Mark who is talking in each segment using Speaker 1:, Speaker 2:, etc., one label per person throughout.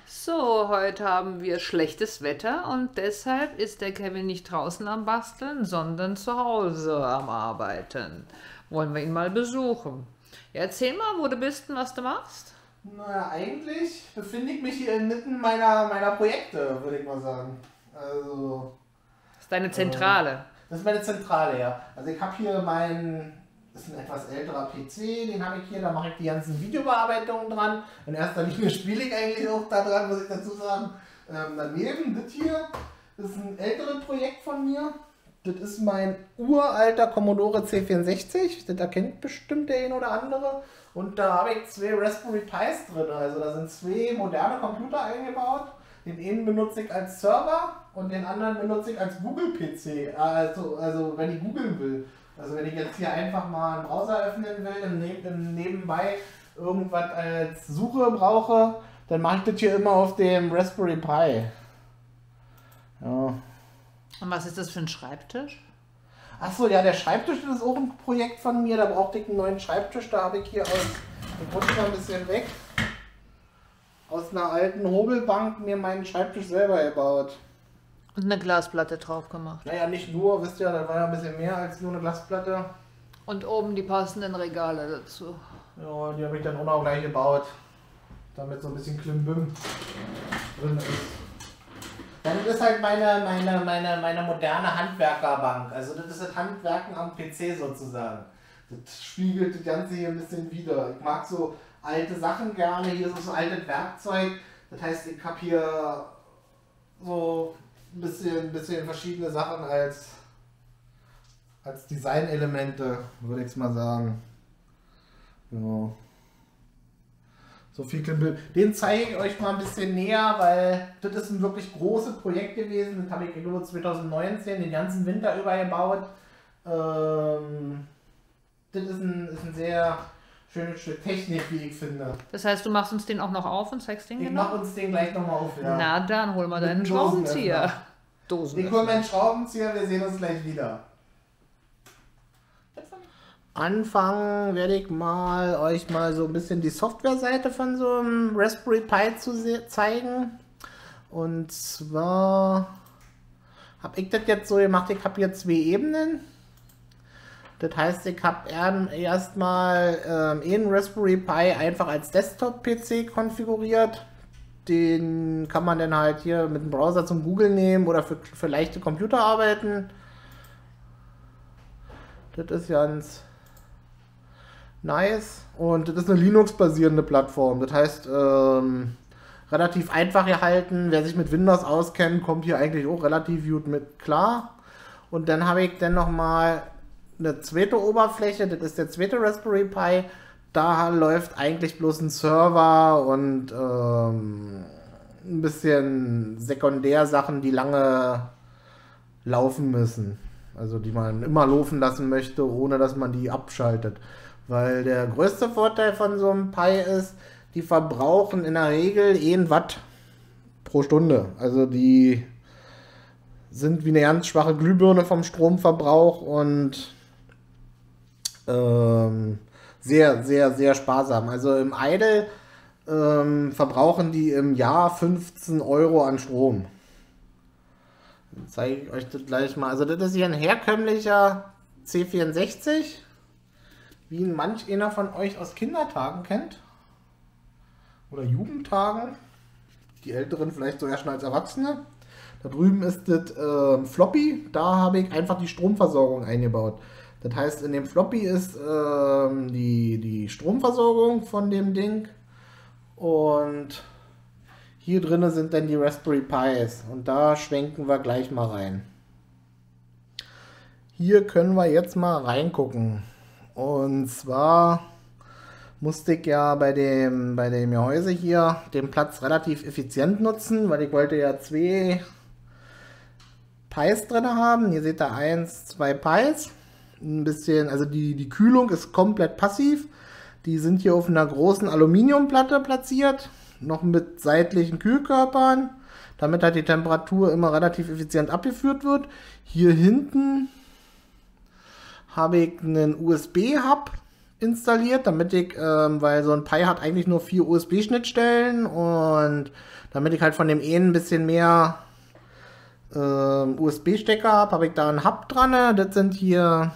Speaker 1: So, heute haben wir schlechtes Wetter und deshalb ist der Kevin nicht draußen am Basteln, sondern zu Hause am Arbeiten. Wollen wir ihn mal besuchen. Ja, erzähl mal, wo du bist und was du machst.
Speaker 2: Naja, eigentlich befinde ich mich hier inmitten meiner Projekte, würde ich mal sagen. Also,
Speaker 1: Das ist deine Zentrale.
Speaker 2: das ist meine Zentrale, ja. Also ich habe hier das ist ein etwas älterer PC, den habe ich hier, da mache ich die ganzen Videobearbeitungen dran. In erster Linie spiele ich eigentlich auch da dran, muss ich dazu sagen. Daneben, das hier, das ist ein älteres Projekt von mir. Das ist mein uralter Commodore C64, das erkennt bestimmt der ein oder andere. Und da habe ich zwei Raspberry Pis drin, also da sind zwei moderne Computer eingebaut. Den einen benutze ich als Server und den anderen benutze ich als Google-PC, also wenn ich googeln will. Also wenn ich jetzt hier einfach mal einen Browser öffnen will, im nebenbei irgendwas als Suche brauche, dann mache ich das hier immer auf dem Raspberry Pi. Ja.
Speaker 1: Und was ist das für ein Schreibtisch?
Speaker 2: Achso, ja, der Schreibtisch, das ist auch ein Projekt von mir, da brauchte ich einen neuen Schreibtisch, da habe ich hier ich rutsche mal ein bisschen weg, aus einer alten Hobelbank mir meinen Schreibtisch selber gebaut.
Speaker 1: Und eine Glasplatte drauf gemacht.
Speaker 2: Naja, nicht nur, wisst ihr, da war ja ein bisschen mehr als nur eine Glasplatte.
Speaker 1: Und oben die passenden Regale dazu.
Speaker 2: Ja, die habe ich dann auch noch gleich gebaut, damit so ein bisschen Klimbim drin ist. Dann ist halt meine moderne Handwerkerbank. Also das ist das Handwerken am PC sozusagen. Das spiegelt das Ganze hier ein bisschen wider. Ich mag so alte Sachen gerne. Hier ist so altes Werkzeug. Das heißt, ich habe hier so ein bisschen verschiedene Sachen als Designelemente, würde ich es mal sagen. Ja. So viel Klimbim. Den zeige ich euch mal ein bisschen näher, weil das ist ein wirklich großes Projekt gewesen. Das habe ich nur 2019 den ganzen Winter über gebaut. Das ist ein sehr schönes Stück Technik, wie ich finde.
Speaker 1: Das heißt, du machst uns den auch noch auf und zeigst den
Speaker 2: Ich
Speaker 1: genau?
Speaker 2: mache uns den gleich nochmal auf. Ja.
Speaker 1: Na dann, hol mal deinen
Speaker 2: Mit
Speaker 1: Schraubenzieher.
Speaker 2: Ich hole meinen Schraubenzieher, wir sehen uns gleich wieder. Anfangen werde ich euch mal so ein bisschen die Softwareseite von so einem Raspberry Pi zeigen. Und zwar habe ich das jetzt so gemacht, ich habe hier zwei Ebenen. Das heißt, ich habe erstmal einen Raspberry Pi einfach als Desktop-PC konfiguriert. Den kann man dann halt hier mit dem Browser zum Google nehmen oder für leichte Computer arbeiten. Das ist ganz nice. Und das ist eine Linux-basierende Plattform. Das heißt, relativ einfach gehalten. Wer sich mit Windows auskennt, kommt hier eigentlich auch relativ gut mit klar. Und dann habe ich dann nochmal eine zweite Oberfläche. Das ist der zweite Raspberry Pi. Da läuft eigentlich bloß ein Server und ein bisschen Sekundärsachen, die lange laufen müssen. Also die man immer laufen lassen möchte, ohne dass man die abschaltet. Weil der größte Vorteil von so einem Pi ist, die verbrauchen in der Regel 1 Watt pro Stunde. Also die sind wie eine ganz schwache Glühbirne vom Stromverbrauch und sehr, sehr, sehr sparsam. Also im Idle verbrauchen die im Jahr 15 Euro an Strom. Dann zeige ich euch das gleich mal. Also das ist hier ein herkömmlicher C64, wie ihn manch einer von euch aus Kindertagen kennt. Oder Jugendtagen. Die Älteren vielleicht sogar schon als Erwachsene. Da drüben ist das Floppy. Da habe ich einfach die Stromversorgung eingebaut. Das heißt, in dem Floppy ist die Stromversorgung von dem Ding. Und hier drin sind dann die Raspberry Pis. Und da schwenken wir gleich mal rein. Hier können wir jetzt mal reingucken. Und zwar musste ich ja bei dem Gehäuse hier den Platz relativ effizient nutzen, weil ich wollte ja 2 Pis drin haben. Hier seht ihr 2 Pis. Ein bisschen, also die Kühlung ist komplett passiv. Die sind hier auf einer großen Aluminiumplatte platziert, noch mit seitlichen Kühlkörpern, damit halt die Temperatur immer relativ effizient abgeführt wird. Hier hinten habe ich einen USB-Hub, installiert, damit ich, weil so ein Pi hat eigentlich nur 4 USB-Schnittstellen und damit ich halt von dem einen ein bisschen mehr USB-Stecker habe ich da einen Hub dran. Das hier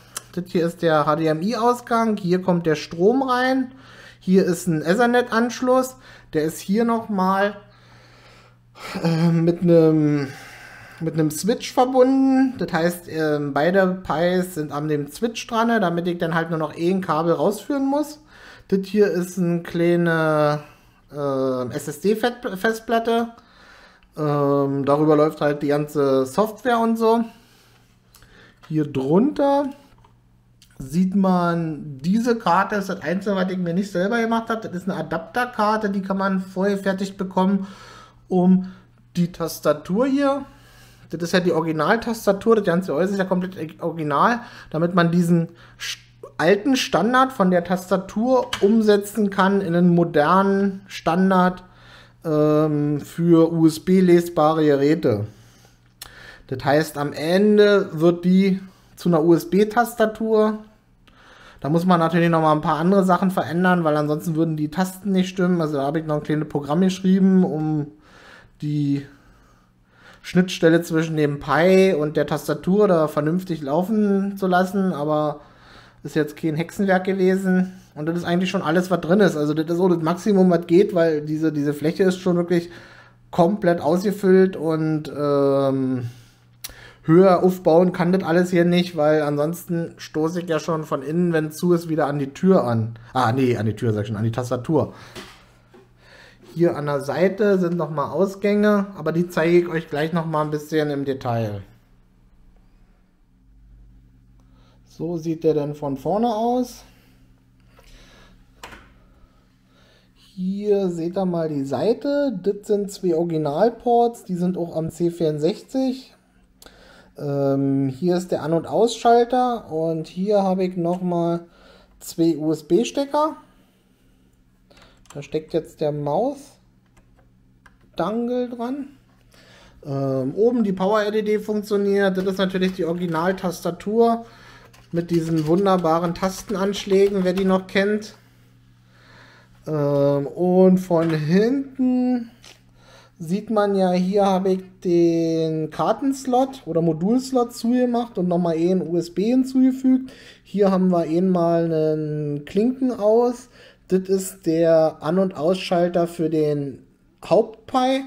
Speaker 2: ist der HDMI-Ausgang, hier kommt der Strom rein, hier ist ein Ethernet-Anschluss, der ist hier nochmal mit einem Switch verbunden. Das heißt, beide Pis sind an dem Switch dran, damit ich dann halt nur noch ein Kabel rausführen muss. Das hier ist eine kleine SSD-Festplatte. Darüber läuft halt die ganze Software und so. Hier drunter sieht man, diese Karte ist das Einzige, was ich mir nicht selber gemacht habe. Das ist eine Adapterkarte, die kann man vorher fertig bekommen, um die Tastatur hier, das ist ja die Originaltastatur, das ganze Äußere ist ja komplett original, damit man diesen alten Standard von der Tastatur umsetzen kann in einen modernen Standard für USB-lesbare Geräte. Das heißt, am Ende wird die zu einer USB-Tastatur. Da muss man natürlich noch mal ein paar andere Sachen verändern, weil ansonsten würden die Tasten nicht stimmen. Also da habe ich noch ein kleines Programm geschrieben, um die Schnittstelle zwischen dem Pi und der Tastatur da vernünftig laufen zu lassen, aber ist jetzt kein Hexenwerk gewesen. Und das ist eigentlich schon alles, was drin ist. Also das ist so das Maximum, was geht, weil diese Fläche ist schon wirklich komplett ausgefüllt und höher aufbauen kann das alles hier nicht, weil ansonsten stoße ich ja schon von innen, wenn es zu ist, wieder an die Tür an. Ah, nee, an die Tür sag ich schon, an die Tastatur. Hier an der Seite sind nochmal Ausgänge, aber die zeige ich euch gleich nochmal ein bisschen im Detail. So sieht der dann von vorne aus. Hier seht ihr mal die Seite. Das sind 2 Originalports, die sind auch am C64. Hier ist der An- und Ausschalter und hier habe ich nochmal 2 USB-Stecker. Da steckt jetzt der Maus-Dangle dran. Oben die Power-LED funktioniert. Das ist natürlich die Original-Tastatur mit diesen wunderbaren Tastenanschlägen, wer die noch kennt. Und von hinten sieht man ja, hier habe ich den Kartenslot oder Modulslot zugemacht und nochmal einen USB hinzugefügt. Hier haben wir einmal einen Klinken aus. Das ist der An- und Ausschalter für den Haupt-Pi.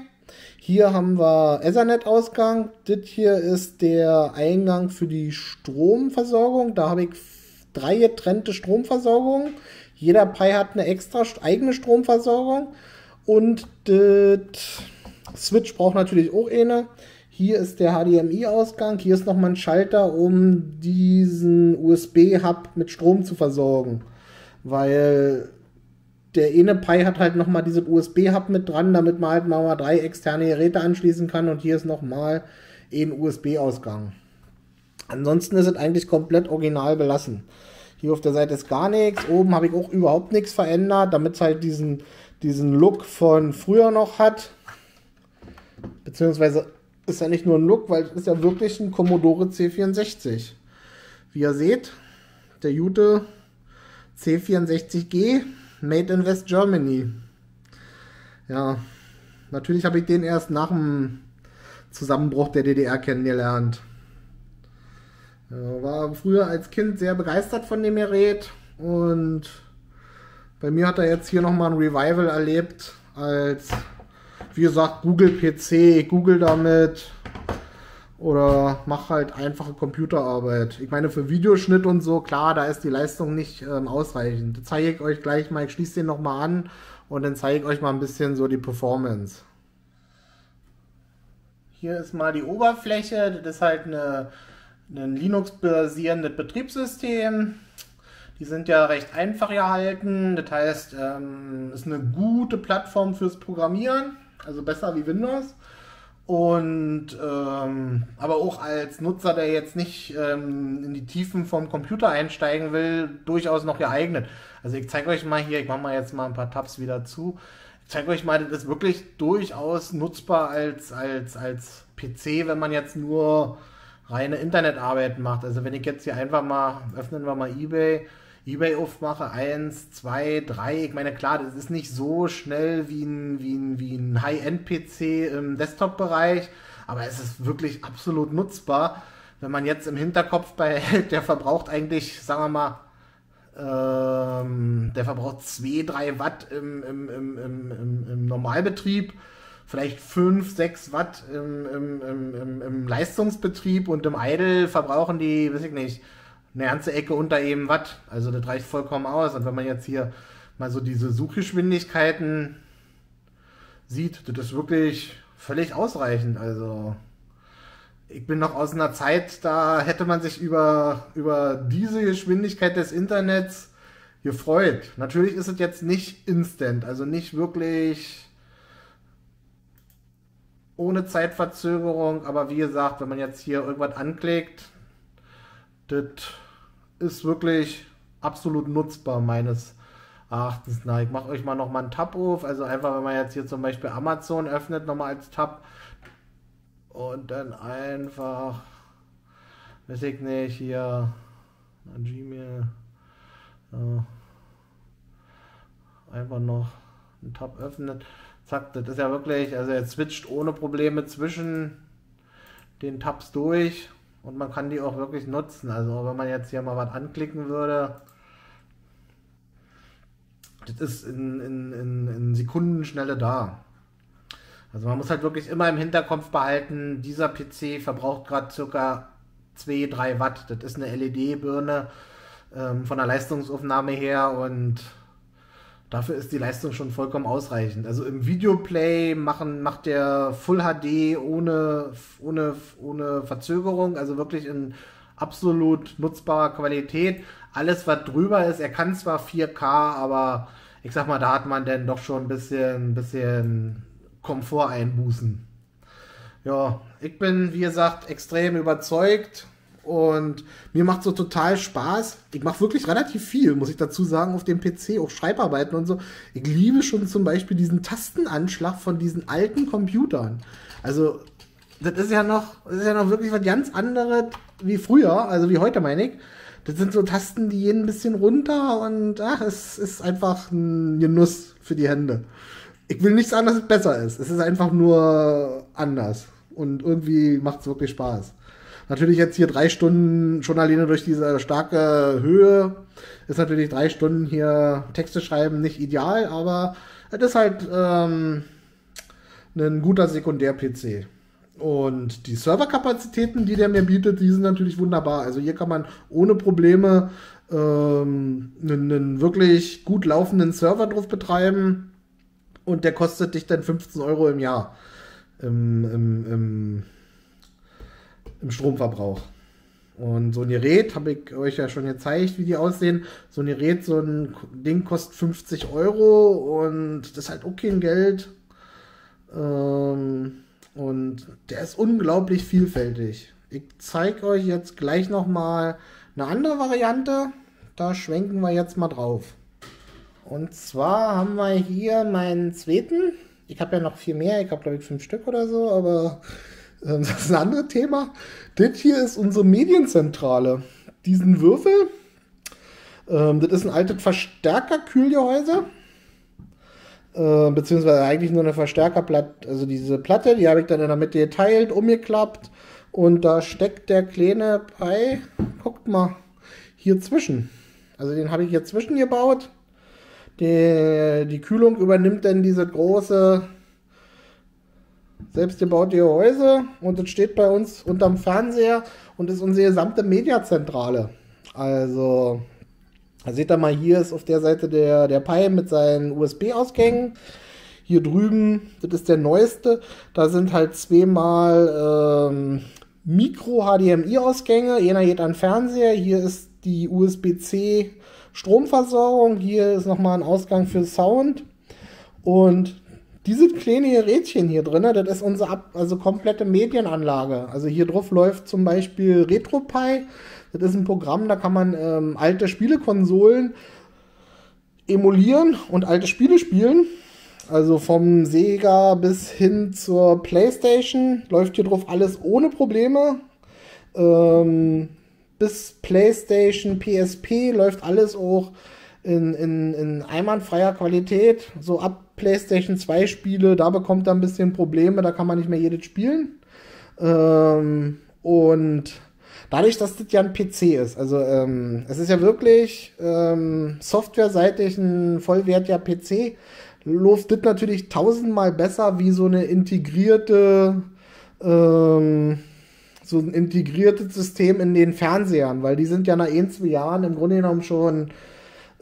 Speaker 2: Hier haben wir Ethernet-Ausgang. Das hier ist der Eingang für die Stromversorgung. Da habe ich 3 getrennte Stromversorgungen. Jeder Pi hat eine extra eigene Stromversorgung. Und das Switch braucht natürlich auch eine. Hier ist der HDMI-Ausgang. Hier ist nochmal ein Schalter, um diesen USB-Hub mit Strom zu versorgen. Weil der eine Pi hat halt nochmal diese USB-Hub mit dran, damit man halt mal 3 externe Geräte anschließen kann. Und hier ist nochmal ein USB-Ausgang. Ansonsten ist es eigentlich komplett original belassen. Hier auf der Seite ist gar nichts. Oben habe ich auch überhaupt nichts verändert, damit es halt diesen Look von früher noch hat. Beziehungsweise ist ja nicht nur ein Look, weil es ist ja wirklich ein Commodore C64. Wie ihr seht, der gute C64G Made in West Germany. Ja, natürlich habe ich den erst nach dem Zusammenbruch der DDR kennengelernt. Ja, war früher als Kind sehr begeistert von dem Gerät und bei mir hat er jetzt hier nochmal ein Revival erlebt als, wie gesagt, Google PC, Google damit oder mach halt einfache Computerarbeit. Ich meine, für Videoschnitt und so, klar, da ist die Leistung nicht ausreichend. Das zeige ich euch gleich mal, ich schließe den nochmal an und dann zeige ich euch mal ein bisschen so die Performance. Hier ist mal die Oberfläche, das ist halt ein Linux-basierendes Betriebssystem. Die sind ja recht einfach gehalten, das heißt, ist eine gute Plattform fürs Programmieren, also besser wie Windows. Und aber auch als Nutzer, der jetzt nicht in die Tiefen vom Computer einsteigen will, durchaus noch geeignet. Also ich zeige euch mal hier, ich mache mal jetzt mal ein paar Tabs wieder zu. Ich zeige euch mal, das ist wirklich durchaus nutzbar als PC, wenn man jetzt nur reine Internetarbeit macht. Also wenn ich jetzt hier einfach mal, öffnen wir mal eBay. eBay aufmache, 1, 2, 3, ich meine, klar, das ist nicht so schnell wie ein High-End-PC im Desktop-Bereich, aber es ist wirklich absolut nutzbar. Wenn man jetzt im Hinterkopf behält, der verbraucht eigentlich, sagen wir mal, der verbraucht 2, 3 Watt im Normalbetrieb, vielleicht 5, 6 Watt im Leistungsbetrieb und im Idle verbrauchen die, weiß ich nicht, eine ganze Ecke unter eben Watt. Also das reicht vollkommen aus. Und wenn man jetzt hier mal so diese Suchgeschwindigkeiten sieht, das ist wirklich völlig ausreichend. Also ich bin noch aus einer Zeit, da hätte man sich über diese Geschwindigkeit des Internets gefreut. Natürlich ist es jetzt nicht instant, also nicht wirklich ohne Zeitverzögerung, aber wie gesagt, wenn man jetzt hier irgendwas anklickt, das ist wirklich absolut nutzbar meines Erachtens. Na, ich mache euch mal nochmal einen Tab auf, also einfach, wenn man jetzt hier zum Beispiel Amazon öffnet, nochmal als Tab und dann einfach, weiß ich nicht, hier Gmail, einfach noch einen Tab öffnen. Zack, das ist ja wirklich, also er switcht ohne Probleme zwischen den Tabs durch und man kann die auch wirklich nutzen. Also wenn man jetzt hier mal was anklicken würde, das ist in Sekundenschnelle da. Also man muss halt wirklich immer im Hinterkopf behalten, dieser PC verbraucht gerade ca. 2, 3 Watt. Das ist eine LED-Birne von der Leistungsaufnahme her und dafür ist die Leistung schon vollkommen ausreichend. Also im Videoplay macht der Full HD ohne Verzögerung, also wirklich in absolut nutzbarer Qualität. Alles, was drüber ist, er kann zwar 4K, aber ich sag mal, da hat man dann doch schon ein bisschen Komfort einbußen. Ja, ich bin, wie gesagt, extrem überzeugt und mir macht so total Spaß. Ich mache wirklich relativ viel, muss ich dazu sagen, auf dem PC, auch Schreibarbeiten und so. Ich liebe schon zum Beispiel diesen Tastenanschlag von diesen alten Computern. Also, das ist ja noch wirklich was ganz anderes wie früher, also wie heute meine ich. Das sind so Tasten, die gehen ein bisschen runter und es ist einfach ein Genuss für die Hände. Ich will nicht sagen, dass es besser ist. Es ist einfach nur anders. Und irgendwie macht es wirklich Spaß. Natürlich jetzt hier 3 Stunden, schon alleine durch diese starke Höhe, ist natürlich 3 Stunden hier Texte schreiben nicht ideal, aber es ist halt ein guter Sekundär-PC. Und die Serverkapazitäten, die der mir bietet, die sind natürlich wunderbar. Also hier kann man ohne Probleme einen wirklich gut laufenden Server drauf betreiben. Und der kostet dich dann 15 Euro im Jahr im Stromverbrauch. Und so ein Gerät, habe ich euch ja schon gezeigt, wie die aussehen. So ein Gerät, so ein Ding kostet 50 Euro und das ist halt auch kein Geld. Und der ist unglaublich vielfältig. Ich zeige euch jetzt gleich nochmal eine andere Variante. Da schwenken wir jetzt mal drauf. Und zwar haben wir hier meinen zweiten. Ich habe ja noch 4 mehr. Ich habe, glaube ich, 5 Stück oder so. Aber das ist ein anderes Thema. Das hier ist unsere Medienzentrale. Diesen Würfel. Das ist ein altes Verstärkerkühlgehäuse. Beziehungsweise eigentlich nur eine Verstärkerplatte. Also diese Platte, die habe ich dann in der Mitte geteilt, umgeklappt. Und da steckt der kleine Pi, guckt mal, hier zwischen. Also den habe ich hier zwischen gebaut. Die Kühlung übernimmt dann diese große selbstgebaute Gehäuse und das steht bei uns unterm Fernseher und ist unsere gesamte Mediazentrale. Also, da seht ihr mal, hier ist auf der Seite der Pi mit seinen USB-Ausgängen. Hier drüben, das ist der neueste, da sind halt 2 Micro-HDMI-Ausgänge, einer geht an den Fernseher, hier ist die USB-C Stromversorgung, hier ist nochmal ein Ausgang für Sound und dieses kleine Gerätchen hier drin, das ist unsere komplette Medienanlage. Also hier drauf läuft zum Beispiel RetroPie, das ist ein Programm, da kann man alte Spielekonsolen emulieren und alte Spiele spielen. Also vom Sega bis hin zur PlayStation läuft hier drauf alles ohne Probleme. Bis bis PlayStation, PSP läuft alles auch in einwandfreier Qualität. So ab PlayStation 2 Spiele, da bekommt er ein bisschen Probleme, da kann man nicht mehr jedes spielen. Und dadurch, dass das ja ein PC ist, also es ist ja wirklich softwareseitig ein vollwertiger PC, läuft das natürlich tausendmal besser wie so eine integrierte so ein integriertes System in den Fernsehern, weil die sind ja nach 1, 2 Jahren im Grunde genommen schon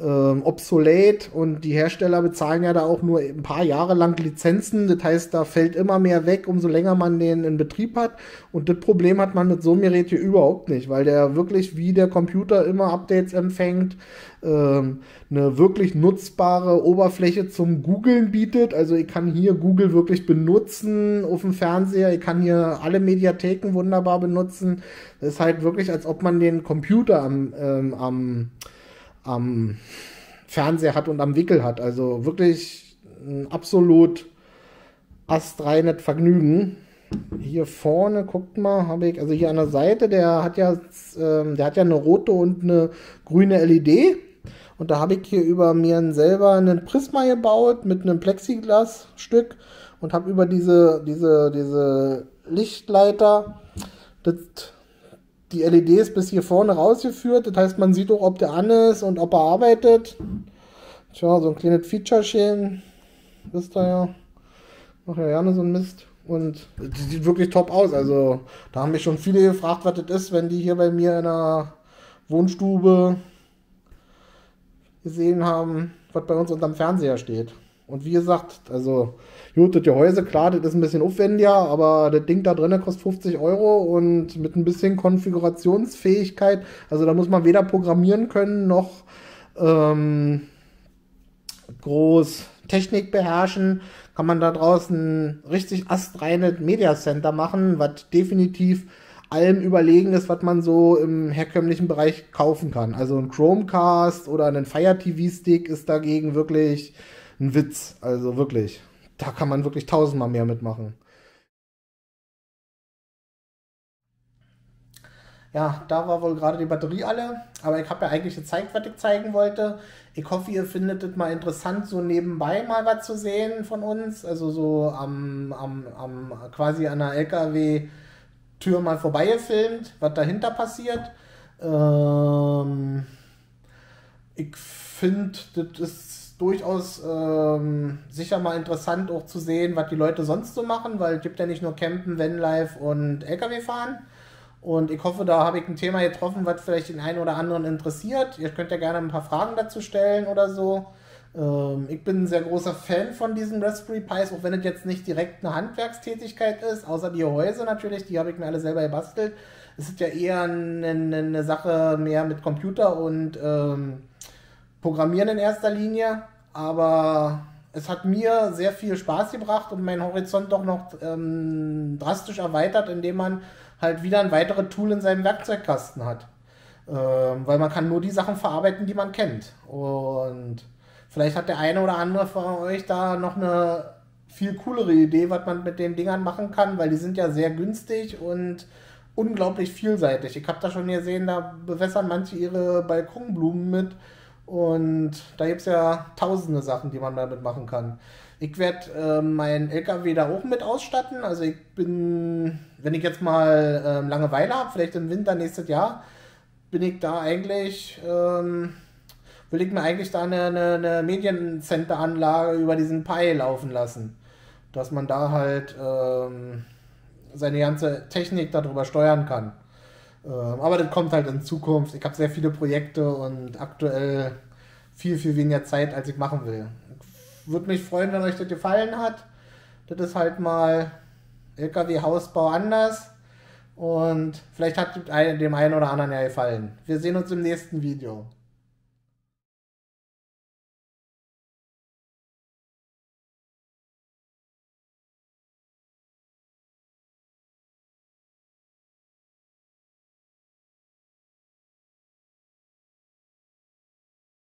Speaker 2: obsolet und die Hersteller bezahlen ja da auch nur ein paar Jahre lang Lizenzen. Das heißt, da fällt immer mehr weg, umso länger man den in Betrieb hat. Und das Problem hat man mit so einem Gerät hier überhaupt nicht, weil der wirklich wie der Computer immer Updates empfängt, eine wirklich nutzbare Oberfläche zum Googlen bietet. Also ich kann hier Google wirklich benutzen auf dem Fernseher. Ich kann hier alle Mediatheken wunderbar benutzen. Das ist halt wirklich, als ob man den Computer am Fernseher hat und am Wickel hat. Also wirklich ein absolut astreines Vergnügen. Hier vorne, guckt mal, habe ich, also hier an der Seite, der hat ja eine rote und eine grüne LED. Und da habe ich hier über mir selber einen Prisma gebaut mit einem Plexiglasstück und habe über diese Lichtleiter die LEDs bis hier vorne rausgeführt. Das heißt, man sieht auch, ob der an ist und ob er arbeitet. Tja, so ein kleines Feature-Chen. Wisst ihr ja. Mach ja gerne so ein Mist. Und die sieht wirklich top aus. Also, da haben mich schon viele gefragt, was das ist, wenn die hier bei mir in der Wohnstube gesehen haben, was bei uns unterm Fernseher steht. Und wie gesagt, also, gut, das Gehäuse, klar, das ist ein bisschen aufwendiger, aber das Ding da drinnen kostet 50 Euro und mit ein bisschen Konfigurationsfähigkeit, also da muss man weder programmieren können, noch groß Technik beherrschen, kann man da draußen richtig astreines Media Center machen, was definitiv allem überlegen ist, was man so im herkömmlichen Bereich kaufen kann. Also ein Chromecast oder ein Fire TV Stick ist dagegen wirklich ein Witz, also wirklich. Da kann man wirklich tausendmal mehr mitmachen. Ja, da war wohl gerade die Batterie alle, aber ich habe ja eigentlich gezeigt, was ich zeigen wollte. Ich hoffe, ihr findet es mal interessant, so nebenbei mal was zu sehen von uns, also so quasi an der LKW-Tür mal vorbeigefilmt, was dahinter passiert. Ich finde, das ist durchaus sicher mal interessant auch zu sehen, was die Leute sonst so machen, weil es gibt ja nicht nur Campen, Vanlife und LKW fahren. Und ich hoffe, da habe ich ein Thema getroffen, was vielleicht den einen oder anderen interessiert. Ihr könnt ja gerne ein paar Fragen dazu stellen oder so. Ich bin ein sehr großer Fan von diesen Raspberry Pis, auch wenn es jetzt nicht direkt eine Handwerkstätigkeit ist, außer die Gehäuse natürlich, die habe ich mir alle selber gebastelt. Es ist ja eher eine Sache mehr mit Computer und Programmieren in erster Linie, aber es hat mir sehr viel Spaß gebracht und meinen Horizont doch noch drastisch erweitert, indem man halt wieder ein weiteres Tool in seinem Werkzeugkasten hat. Weil man kann nur die Sachen verarbeiten, die man kennt. Und vielleicht hat der eine oder andere von euch da noch eine viel coolere Idee, was man mit den Dingern machen kann, weil die sind ja sehr günstig und unglaublich vielseitig. Ich habe da schon gesehen, da bewässern manche ihre Balkonblumen mit. Und da gibt es ja tausende Sachen, die man damit machen kann. Ich werde meinen LKW da auch mit ausstatten. Also ich bin, wenn ich jetzt mal Langeweile habe, vielleicht im Winter nächstes Jahr, bin ich da eigentlich, will ich mir eigentlich da eine Mediencenter-Anlage über diesen Pi laufen lassen. Dass man da halt seine ganze Technik darüber steuern kann. Aber das kommt halt in Zukunft. Ich habe sehr viele Projekte und aktuell viel, viel weniger Zeit, als ich machen will. Ich würde mich freuen, wenn euch das gefallen hat. Das ist halt mal LKW-Hausbau anders. Und vielleicht hat dem einen oder anderen ja gefallen. Wir sehen uns im nächsten Video.